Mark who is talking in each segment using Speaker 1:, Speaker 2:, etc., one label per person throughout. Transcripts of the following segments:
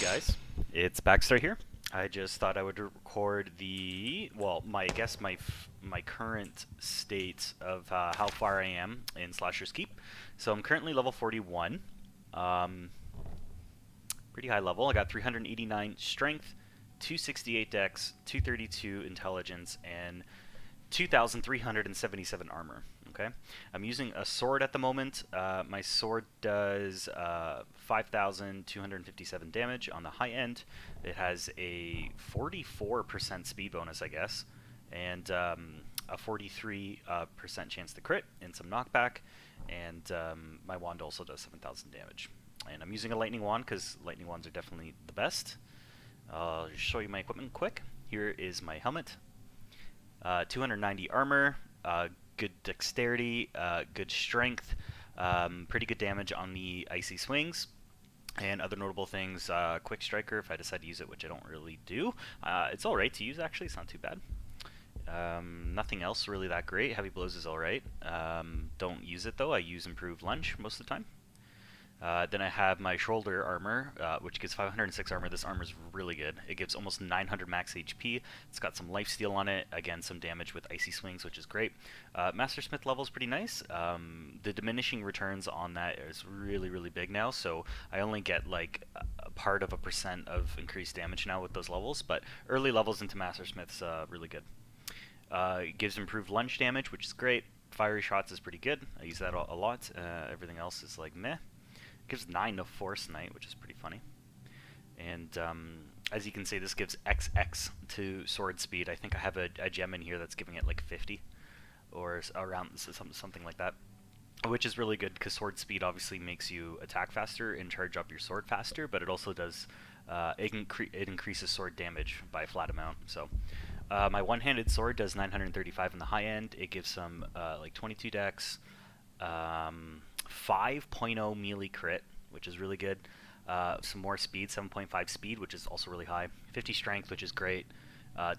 Speaker 1: guys, it's Baxstar here. I just thought I would record my current state of how far I am in Slasher's Keep. So I'm currently level 41, um, pretty high level. I got 389 strength, 268 dex, 232 intelligence, and 2,377 armor. Okay, I'm using a sword at the moment. My sword does 5,257 damage on the high end. It has a 44% speed bonus, I guess, and a 43% chance to crit and some knockback. And my wand also does 7,000 damage. And I'm using a lightning wand because lightning wands are definitely the best. I'll just show you my equipment quick. Here is my helmet. 290 armor, good dexterity, good strength, pretty good damage on the icy swings, and other notable things, quick striker if I decide to use it, which I don't really do. It's alright to use actually, it's not too bad. Nothing else really that great. Heavy blows is alright. Don't use it though, I use improved lunge most of the time. Then I have my shoulder armor, which gives 506 armor. This armor is really good. It gives almost 900 max HP. It's got some lifesteal on it. Again, some damage with icy swings, which is great. Master Smith level is pretty nice. The diminishing returns on that is really, really big now. So I only get like a part of a percent of increased damage now with those levels. But early levels into Master Smith's really good. It gives improved lunge damage, which is great. Fiery shots is pretty good. I use that a lot. Everything else is like meh. Gives 9 to Force Knight, which is pretty funny. And as you can see, this gives XX to sword speed. I think I have a gem in here that's giving it like 50 or around something like that, which is really good because sword speed obviously makes you attack faster and charge up your sword faster, but it also does it increases sword damage by a flat amount. So my one-handed sword does 935 in the high end. It gives some like 22 dex. 5.0 melee crit, which is really good. Some more speed, 7.5 speed, which is also really high. 50 strength, which is great.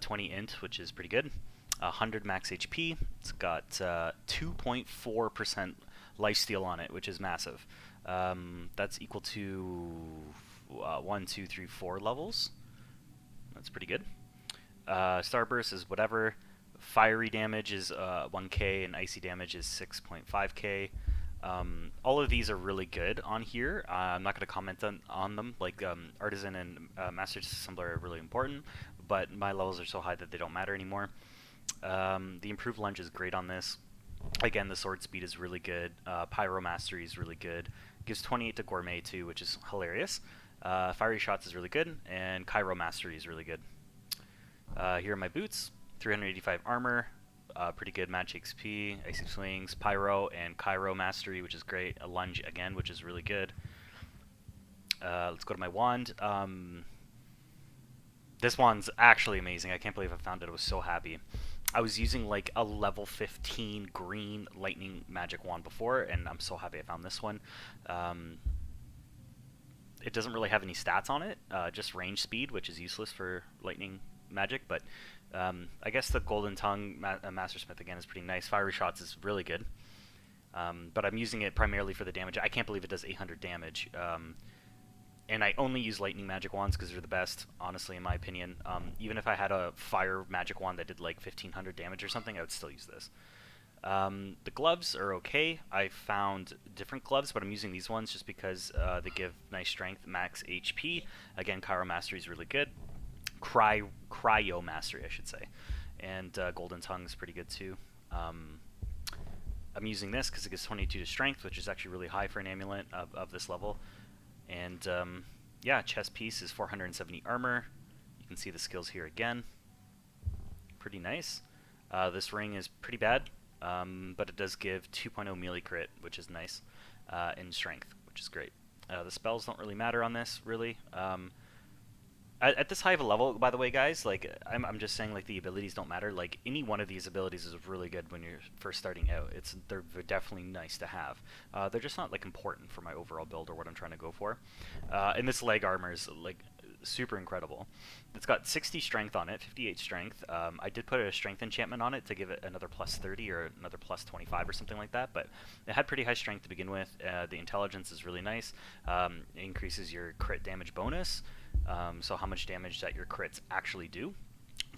Speaker 1: 20 int, which is pretty good. 100 max HP. It's got 2.4% lifesteal on it, which is massive. That's equal to 1, 2, 3, 4 levels. That's pretty good. Starburst is whatever. Fiery damage is 1k, and icy damage is 6.5k. All of these are really good on here. I'm not going to comment on them. Like Artisan and Master Assembler are really important, but my levels are so high that they don't matter anymore. The Improved Lunge is great on this. Again, the sword speed is really good. Pyro Mastery is really good. Gives 28 to Gourmet too, which is hilarious. Fiery Shots is really good, and Cairo Mastery is really good. Here are my boots. 385 armor. Pretty good match XP, Icy Swings, Pyro, and Cairo Mastery, which is great. A Lunge again, which is really good. Let's go to my wand. This wand's actually amazing. I can't believe I found it. I was so happy. I was using like a level 15 green lightning magic wand before, and I'm so happy I found this one. It doesn't really have any stats on it, just range speed, which is useless for lightning magic, but I guess the Golden Tongue Master Smith again is pretty nice. Fiery Shots is really good, but I'm using it primarily for the damage. I can't believe it does 800 damage, and I only use lightning magic wands because they're the best, honestly, in my opinion. Even if I had a fire magic wand that did like 1500 damage or something, I would still use this. The gloves are okay. I found different gloves, but I'm using these ones just because they give nice strength, max HP. Again, Cairo Mastery is really good. Cryo Mastery, I should say. And Golden Tongue is pretty good too. I'm using this because it gives 22 to Strength, which is actually really high for an amulet of this level. And yeah, chest piece is 470 armor. You can see the skills here again. Pretty nice. This ring is pretty bad, but it does give 2.0 melee crit, which is nice, and strength, which is great. The spells don't really matter on this, really. At this high of a level, by the way, guys, like I'm just saying, like the abilities don't matter. Like any one of these abilities is really good when you're first starting out. They're definitely nice to have. They're just not like important for my overall build or what I'm trying to go for. And this leg armor is like super incredible. It's got 60 strength on it, 58 strength. I did put a strength enchantment on it to give it another plus 30 or another plus 25 or something like that, but it had pretty high strength to begin with. The intelligence is really nice. It increases your crit damage bonus. So how much damage that your crits actually do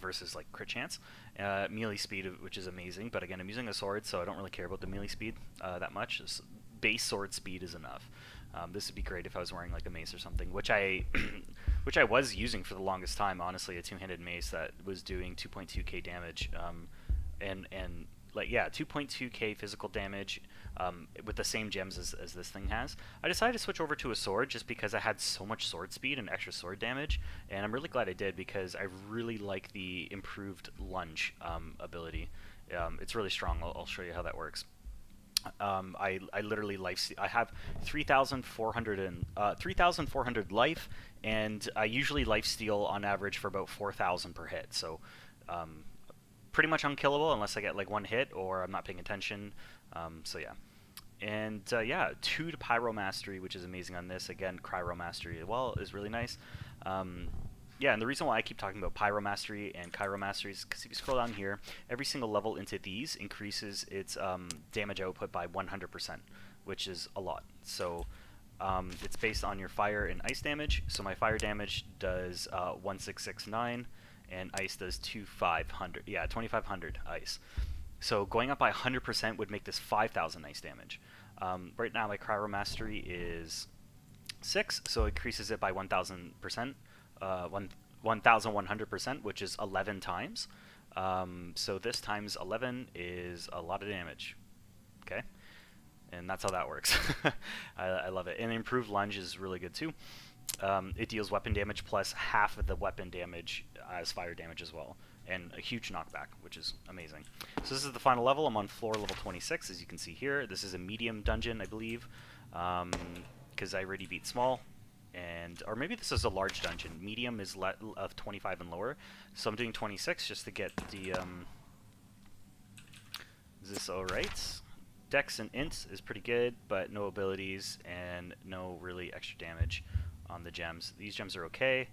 Speaker 1: versus like crit chance. Melee speed, which is amazing, but again, I'm using a sword, so I don't really care about the melee speed that much. Base sword speed is enough. This would be great if I was wearing like a mace or something, which I which I was using for the longest time, honestly, a two-handed mace that was doing 2.2k damage, and like, yeah, 2.2k physical damage with the same gems as this thing has. I decided to switch over to a sword just because I had so much sword speed and extra sword damage, and I'm really glad I did because I really like the improved lunge ability. It's really strong. I'll show you how that works. I literally I have 3,400 life, and I usually life steal on average for about 4,000 per hit. So pretty much unkillable unless I get like one hit or I'm not paying attention. So yeah. And yeah, 2 to Pyro Mastery, which is amazing on this. Again, Cryo Mastery as well is really nice. Yeah, and the reason why I keep talking about Pyro Mastery and Cryo Mastery is because if you scroll down here, every single level into these increases its damage output by 100%, which is a lot. So it's based on your fire and ice damage. So my fire damage does 1669, and ice does 2500. Yeah, 2500 ice. So going up by 100% would make this 5,000 ice damage. Right now my Cryo Mastery is 6, so it increases it by 1,000%. 1,100%, which is 11 times. So this times 11 is a lot of damage. Okay, and that's how that works. I love it. And Improved Lunge is really good too. It deals weapon damage plus half of the weapon damage as fire damage as well, and a huge knockback, which is amazing. So this is the final level. I'm on floor level 26, as you can see here. This is a medium dungeon, I believe, because I already beat small. Or maybe this is a large dungeon. Medium is of 25 and lower, so I'm doing 26 just to get the. Is this all right? Dex and int is pretty good, but no abilities and no really extra damage on the gems. These gems are okay.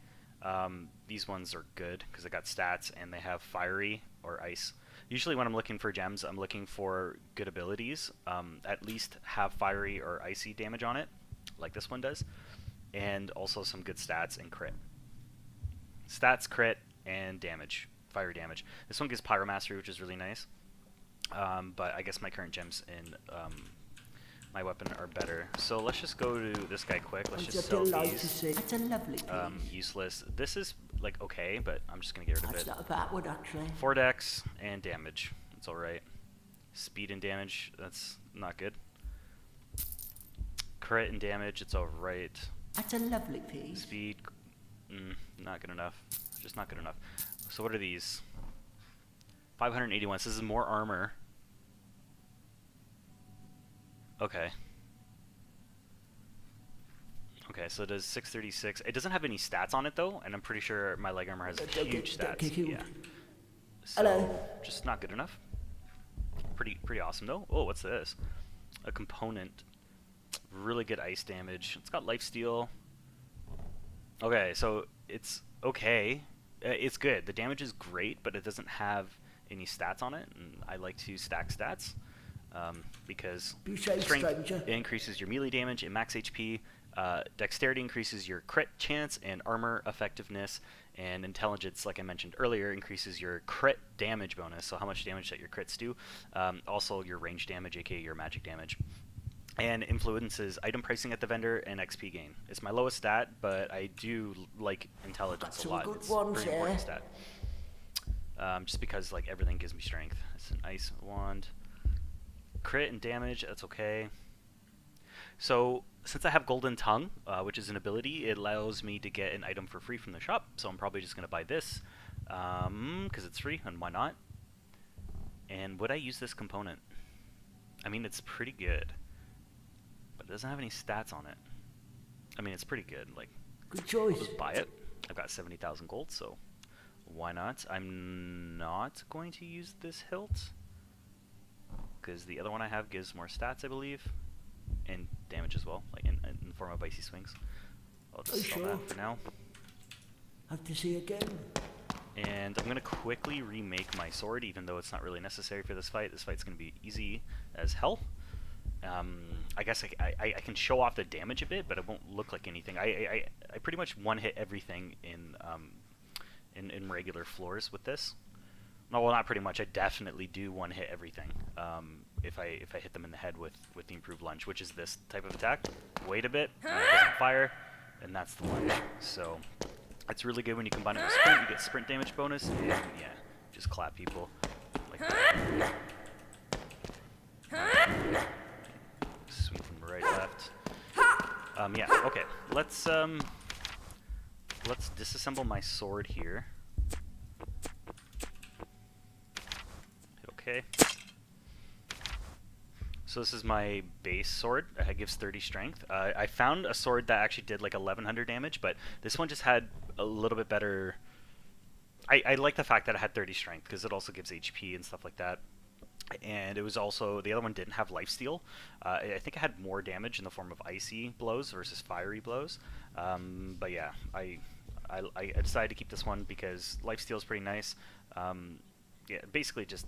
Speaker 1: These ones are good because they got stats and they have fiery or ice. Usually when I'm looking for gems, I'm looking for good abilities. At least have fiery or icy damage on it, like this one does. And also some good stats and crit. Stats, crit, and damage. Fire damage. This one gives Pyro Mastery, which is really nice. But I guess my current gems in my weapon are better. So let's just go to this guy quick. Let's just sell these.
Speaker 2: It's a lovely piece.
Speaker 1: Useless. This is like okay, but I'm just gonna get rid of it.
Speaker 2: That's not a bad one, actually.
Speaker 1: 4 dex and damage. That's alright. Speed and damage. That's not good. Crit and damage. It's alright.
Speaker 2: That's a lovely piece.
Speaker 1: Speed, not good enough. Just not good enough. So what are these? 581. So this is more armor. Okay. Okay, so it does 636. It doesn't have any stats on it though, and I'm pretty sure my leg armor has huge stats. Yeah. So
Speaker 2: Hello.
Speaker 1: just not good enough. Pretty awesome though. Oh, what's this? A component. Really good ice damage. It's got lifesteal. Okay, so it's okay. It's good. The damage is great, but it doesn't have any stats on it. And I like to stack stats because strength increases your melee damage and max HP. Dexterity increases your crit chance and armor effectiveness. And intelligence, like I mentioned earlier, increases your crit damage bonus. So how much damage that your crits do. Also your range damage, aka your magic damage. And influences item pricing at the vendor and XP gain. It's my lowest stat, but I do like intelligence a lot. It's a pretty important stat. Just because like everything gives me strength. It's an ice wand. Crit and damage, that's okay. So since I have Golden Tongue, which is an ability, it allows me to get an item for free from the shop. So I'm probably just going to buy this because it's free, and why not? And would I use this component? I mean, it's pretty good. But it doesn't have any stats on it. I mean, it's pretty good. Like,
Speaker 2: good choice.
Speaker 1: I'll just buy it. I've got 70,000 gold, so why not? I'm not going to use this hilt because the other one I have gives more stats, I believe, and damage as well, like in the form of icy swings. I'll just sell that for now.
Speaker 2: Have to see again.
Speaker 1: And I'm going to quickly remake my sword, even though it's not really necessary for this fight. This fight's going to be easy as hell. I guess I can show off the damage a bit, but it won't look like anything. I pretty much one hit everything in regular floors with this. No, well, not pretty much. I definitely do one hit everything. If I hit them in the head with the improved lunge, which is this type of attack. Wait a bit, it doesn't fire, and that's the lunge. So it's really good when you combine it with sprint. You get sprint damage bonus, and yeah, just clap people like that. Swing from right, left. Yeah. Okay. Let's disassemble my sword here. Okay. So this is my base sword. It gives 30 strength. I found a sword that actually did like 1100 damage, but this one just had a little bit better. I like the fact that it had 30 strength because it also gives HP and stuff like that. And it was also, the other one didn't have lifesteal. I think it had more damage in the form of icy blows versus fiery blows. But yeah, I decided to keep this one because lifesteal is pretty nice. Yeah, basically just,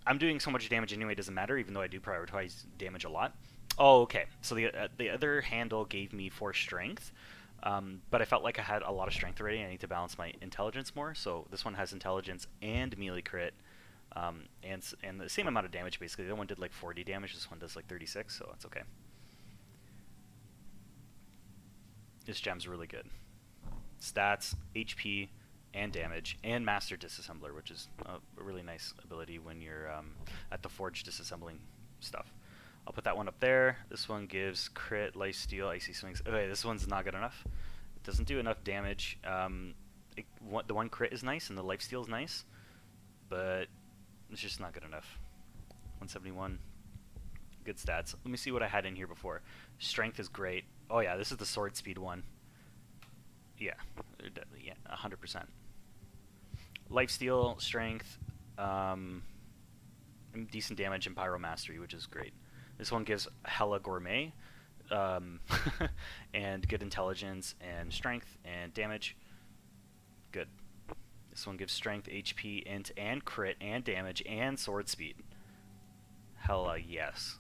Speaker 1: I'm doing so much damage anyway, it doesn't matter, even though I do prioritize damage a lot. Oh, okay. So the other handle gave me 4 strength, but I felt like I had a lot of strength already. I need to balance my intelligence more. So this one has intelligence and melee crit, and the same amount of damage basically. The other one did like 40 damage. This one does like 36, so it's okay. This gem's really good. Stats, HP, and damage, and Master Disassembler, which is a really nice ability when you're at the forge disassembling stuff. I'll put that one up there. This one gives crit, lifesteal, icy swings. Okay, this one's not good enough. It doesn't do enough damage. The one crit is nice, and the lifesteal is nice, but it's just not good enough. 171. Good stats. Let me see what I had in here before. Strength is great. Oh yeah, this is the sword speed one. Yeah, 100%. Lifesteal, strength, decent damage, and pyro mastery, which is great. This one gives hella gourmet, and good intelligence and strength and damage. Good. This one gives strength, HP, int, and crit, and damage, and sword speed. Hella yes.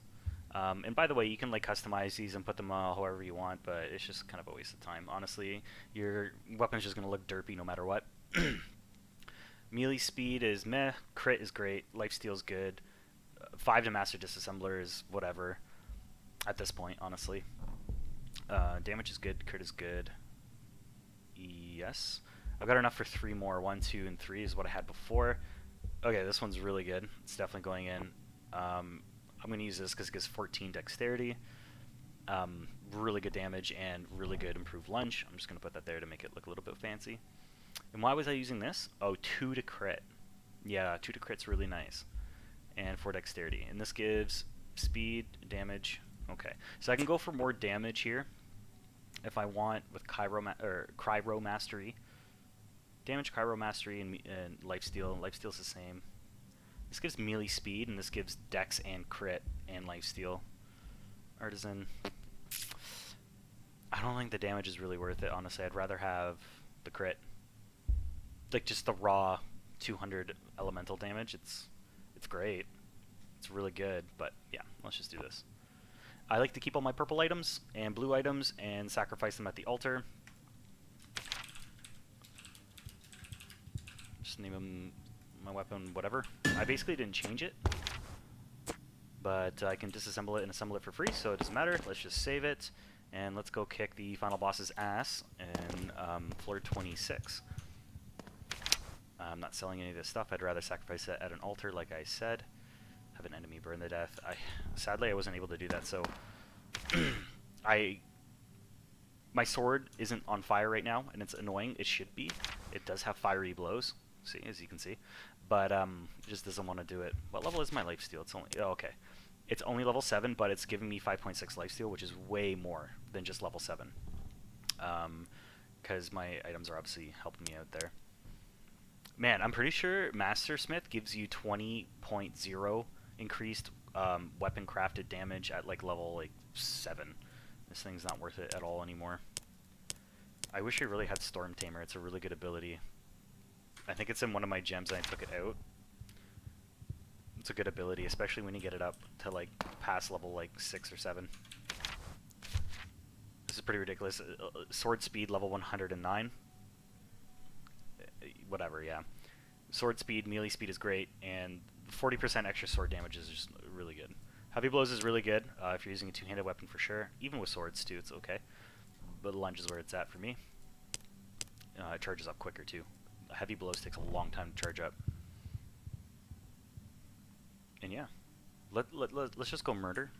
Speaker 1: And by the way, you can like customize these and put them however you want, but it's just kind of a waste of time. Honestly, your weapon's just going to look derpy no matter what. Melee speed is meh, crit is great, lifesteal is good, 5 to Master Disassembler is whatever at this point, honestly. Damage is good, crit is good. Yes. I've got enough for 3 more. 1, 2, and 3 is what I had before. Okay, this one's really good. It's definitely going in. I'm going to use this because it gives 14 dexterity, really good damage, and really good improved lunge. I'm just going to put that there to make it look a little bit fancy. And why was I using this? Oh, 2 to crit. Yeah, 2 to crit's really nice. And 4 dexterity. And this gives speed, damage. Okay, so I can go for more damage here if I want with Cryo Mastery. Damage, Cryo Mastery, and Lifesteal. Lifesteal's the same. This gives melee speed, and this gives dex and crit and lifesteal. Artisan. I don't think the damage is really worth it, honestly. I'd rather have the crit. Like, just the raw 200 elemental damage. It's great. It's really good, but yeah, let's just do this. I like to keep all my purple items and blue items and sacrifice them at the altar. Just name them my weapon, whatever. I basically didn't change it, but I can disassemble it and assemble it for free, so it doesn't matter. Let's just save it, and let's go kick the final boss's ass in floor 26. I'm not selling any of this stuff. I'd rather sacrifice it at an altar, like I said. Have an enemy burn to death. Sadly, I wasn't able to do that, so my sword isn't on fire right now, and it's annoying. It should be. It does have fiery blows, see, as you can see, but it just doesn't want to do it. What level is my lifesteal? It's only okay. It's only level 7, but it's giving me 5.6 lifesteal, which is way more than just level 7. Because my items are obviously helping me out there. Man, I'm pretty sure Master Smith gives you 20.0 increased weapon crafted damage at like level 7. This thing's not worth it at all anymore. I wish I really had Storm Tamer. It's a really good ability. I think it's in one of my gems and I took it out. It's a good ability, especially when you get it up to like past level like 6 or 7. This is pretty ridiculous. Sword speed level 109. Whatever, yeah. Sword speed, melee speed is great, and 40% extra sword damage is just really good. Heavy blows is really good if you're using a two-handed weapon for sure. Even with swords too, it's okay. But lunge is where it's at for me. It charges up quicker too. Heavy blows takes a long time to charge up. And yeah, let's just go murder.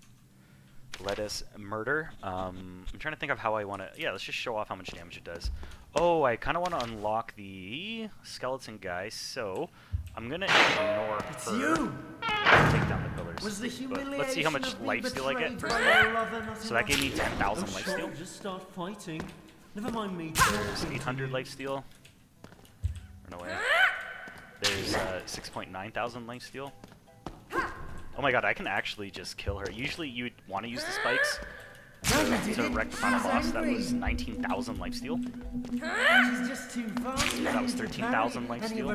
Speaker 1: Let us murder. I'm trying to think of how I want to... Yeah, let's just show off how much damage it does. Oh, I kind of want to unlock the skeleton guy, so I'm going to ignore her.
Speaker 2: You!
Speaker 1: Take down the pillars.
Speaker 2: Was the humiliation
Speaker 1: let's see how much
Speaker 2: of
Speaker 1: lifesteal I get first. So that gave me 10,000 lifesteal.
Speaker 2: Just start fighting. Never mind me.
Speaker 1: There's 800 lifesteal. Run away. There's 6.9 thousand lifesteal. Oh my god, I can actually just kill her. Usually you would want to use the spikes to wreck the final boss. That was 19,000 lifesteal.
Speaker 2: She's just too fast.
Speaker 1: That was 13,000 lifesteal.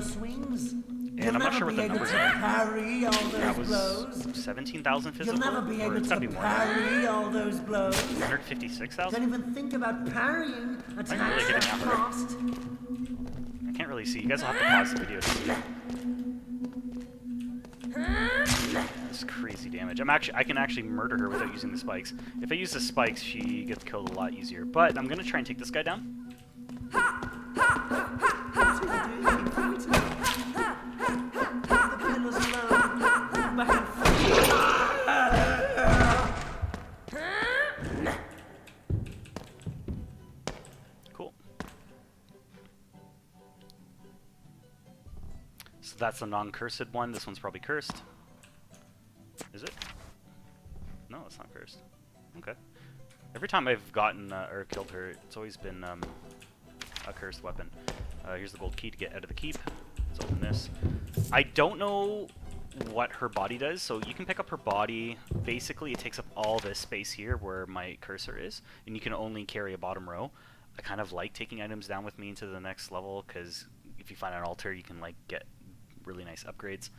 Speaker 1: And I'm not sure what the numbers are.
Speaker 2: Parry all those
Speaker 1: That was
Speaker 2: blows.
Speaker 1: 17,000 physical.
Speaker 2: You'll never be
Speaker 1: Or
Speaker 2: able
Speaker 1: it's
Speaker 2: to
Speaker 1: gotta be more.
Speaker 2: parry all those blows.
Speaker 1: 156,000?
Speaker 2: Don't even think about parrying attacks
Speaker 1: I'm really hitting
Speaker 2: that
Speaker 1: that hard.
Speaker 2: fast.
Speaker 1: I can't really see. You guys will have to pause the video to see. That's crazy damage. I can actually murder her without using the spikes. If I use the spikes, she gets killed a lot easier. But I'm gonna try and take this guy down. Cool. So that's the non-cursed one. This one's probably cursed. Is it? No, it's not cursed. Okay. Every time I've gotten or killed her, it's always been a cursed weapon. Here's the gold key to get out of the keep. Let's open this. I don't know what her body does, so you can pick up her body. Basically, it takes up all this space here where my cursor is, and you can only carry a bottom row. I kind of like taking items down with me into the next level, because if you find an altar, you can like get really nice upgrades.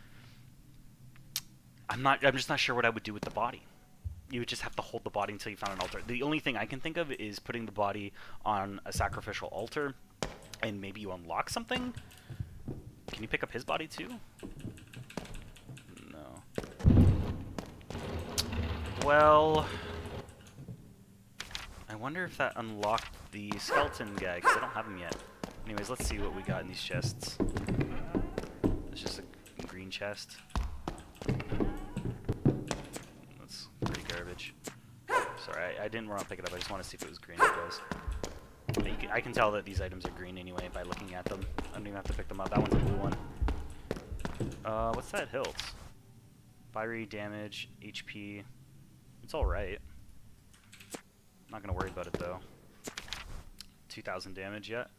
Speaker 1: I'm just not sure what I would do with the body. You would just have to hold the body until you found an altar. The only thing I can think of is putting the body on a sacrificial altar, and maybe you unlock something? Can you pick up his body too? No. Well, I wonder if that unlocked the skeleton guy, because I don't have him yet. Anyways, let's see what we got in these chests. It's just a green chest. That's pretty garbage. Sorry, I didn't want to pick it up. I just want to see if it was green. It was. I can tell that these items are green anyway by looking at them. I don't even have to pick them up. That one's a blue one. What's that hilt? Fiery damage, HP. It's alright. Not gonna worry about it though. 2,000 damage yet.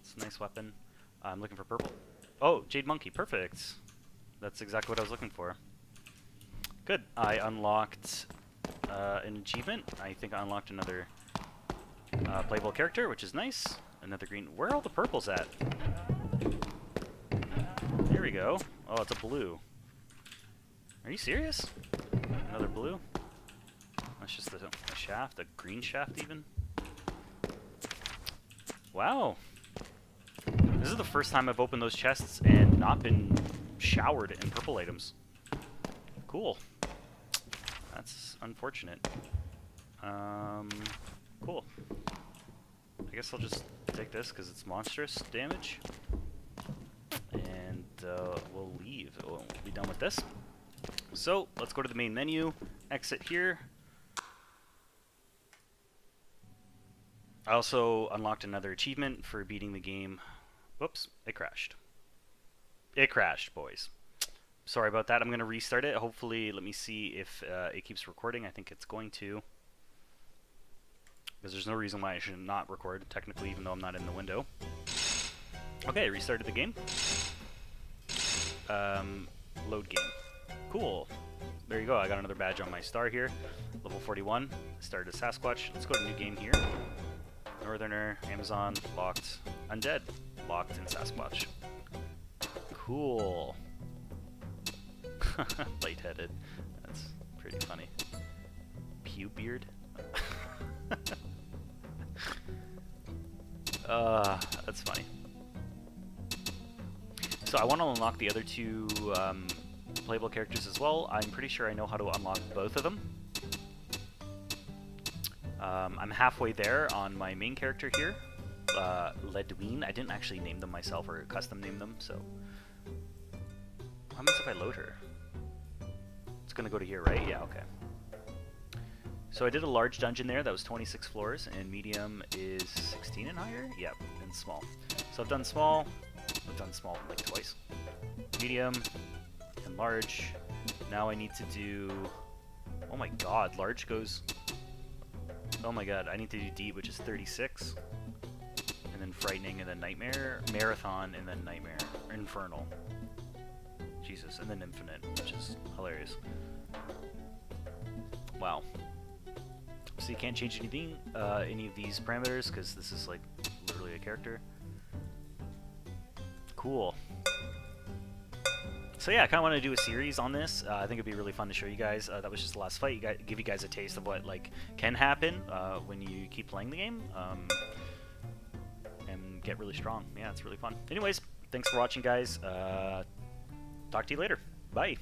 Speaker 1: It's a nice weapon. I'm looking for purple. Oh, Jade Monkey, perfect. That's exactly what I was looking for. Good. I unlocked an achievement. I think I unlocked another playable character, which is nice. Another green. Where are all the purples at? There we go. Oh, it's a blue. Are you serious? Another blue? That's just a shaft, a green shaft even. Wow. This is the first time I've opened those chests and not been showered in purple items. Cool. That's unfortunate. Cool. I guess I'll just take this because it's monstrous damage. And we'll leave. We'll be done with this. So, let's go to the main menu. Exit here. I also unlocked another achievement for beating the game. Whoops, it crashed. It crashed, boys. Sorry about that. I'm going to restart it. Hopefully, let me see if it keeps recording. I think it's going to. Because there's no reason why I should not record, technically, even though I'm not in the window. Okay, I restarted the game. Load game. Cool. There you go. I got another badge on my star here. Level 41. Started a Sasquatch. Let's go to new game here. Northerner, Amazon, locked. Undead, locked in Sasquatch. Cool. Lightheaded. That's pretty funny. Pew beard. That's funny. So I want to unlock the other two playable characters as well. I'm pretty sure I know how to unlock both of them. I'm halfway there on my main character here, Ledween. I didn't actually name them myself or custom name them, so... What happens if I load her? It's gonna go to here, right? Yeah, okay. So I did a large dungeon there that was 26 floors, and medium is 16 and higher? Yep, and small. So I've done small like twice. Medium and large. Now I need to do... Oh my god, large goes... Oh my god, I need to do deep, which is 36. And then frightening, and then nightmare. Marathon, and then nightmare. Infernal. Jesus, and then infinite, which is hilarious. Wow. So you can't change anything, any of these parameters, because this is like literally a character. Cool. So yeah, I kind of want to do a series on this. I think it'd be really fun to show you guys. That was just the last fight. Give you guys a taste of what like can happen when you keep playing the game and get really strong. Yeah, it's really fun. Anyways, thanks for watching, guys. Talk to you later. Bye.